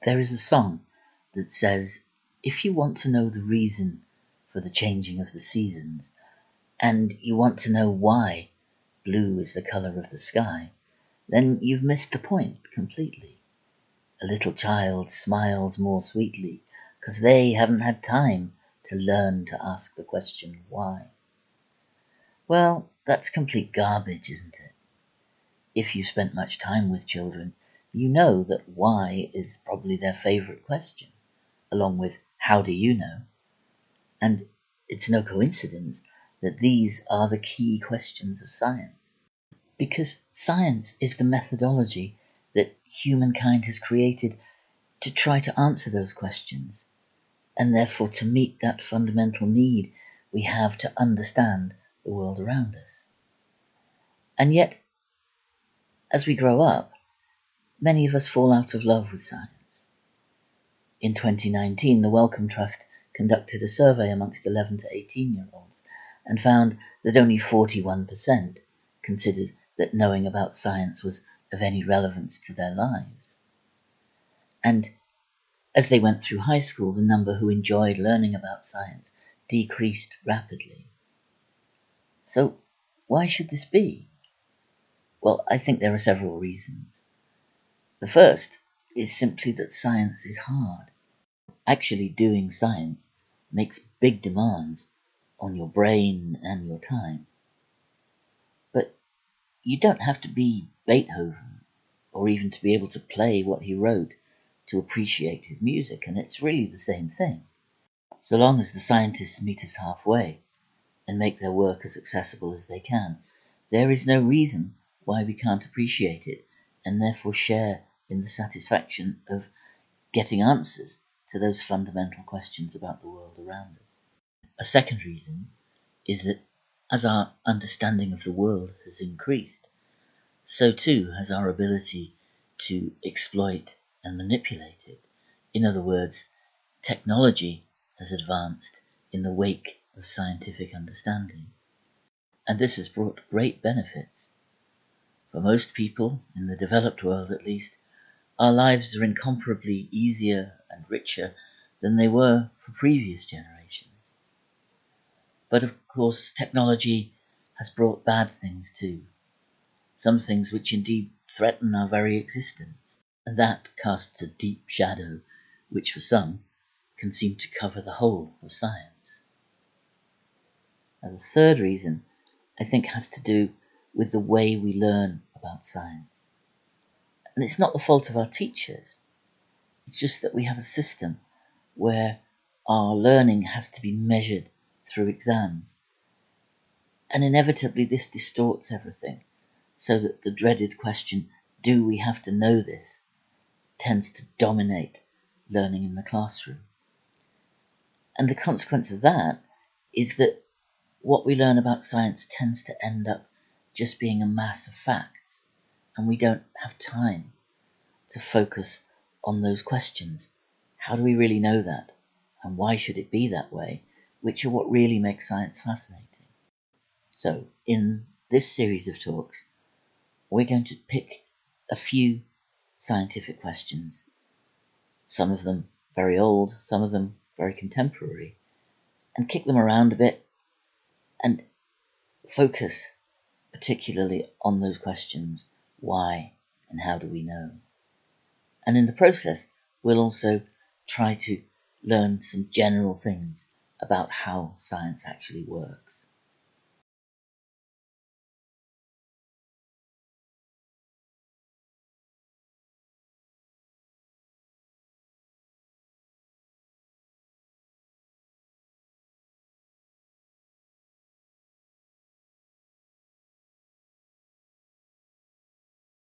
There is a song that says, if you want to know the reason for the changing of the seasons, and you want to know why blue is the colour of the sky, then you've missed the point completely. A little child smiles more sweetly, 'cause they haven't had time to learn to ask the question why. Well, that's complete garbage, isn't it? If you spent much time with children, you know that why is probably their favourite question, along with how do you know? And it's no coincidence that these are the key questions of science. Because science is the methodology that humankind has created to try to answer those questions, and therefore to meet that fundamental need we have to understand the world around us. And yet, as we grow up, many of us fall out of love with science. In 2019, the Wellcome Trust conducted a survey amongst 11 to 18-year-olds and found that only 41% considered that knowing about science was of any relevance to their lives. And as they went through high school, the number who enjoyed learning about science decreased rapidly. So why should this be? Well, I think there are several reasons. The first is simply that science is hard. Actually doing science makes big demands on your brain and your time. But you don't have to be Beethoven or even to be able to play what he wrote to appreciate his music, and it's really the same thing. So long as the scientists meet us halfway and make their work as accessible as they can, there is no reason why we can't appreciate it and therefore share in the satisfaction of getting answers to those fundamental questions about the world around us. A second reason is that as our understanding of the world has increased, so too has our ability to exploit and manipulate it. In other words, technology has advanced in the wake of scientific understanding. And this has brought great benefits. For most people, in the developed world at least, our lives are incomparably easier and richer than they were for previous generations. But of course, technology has brought bad things too. Some things which indeed threaten our very existence. And that casts a deep shadow, which for some can seem to cover the whole of science. And the third reason, I think, has to do with the way we learn about science. And it's not the fault of our teachers. It's just that we have a system where our learning has to be measured through exams. And inevitably this distorts everything, so that the dreaded question, do we have to know this, tends to dominate learning in the classroom. And the consequence of that is that what we learn about science tends to end up just being a mass of facts, and we don't have time to focus on those questions. How do we really know that? And why should it be that way? Which are what really makes science fascinating. So, in this series of talks, we're going to pick a few scientific questions, some of them very old, some of them very contemporary, and kick them around a bit and focus particularly on those questions, why and how do we know? And in the process, we'll also try to learn some general things about how science actually works.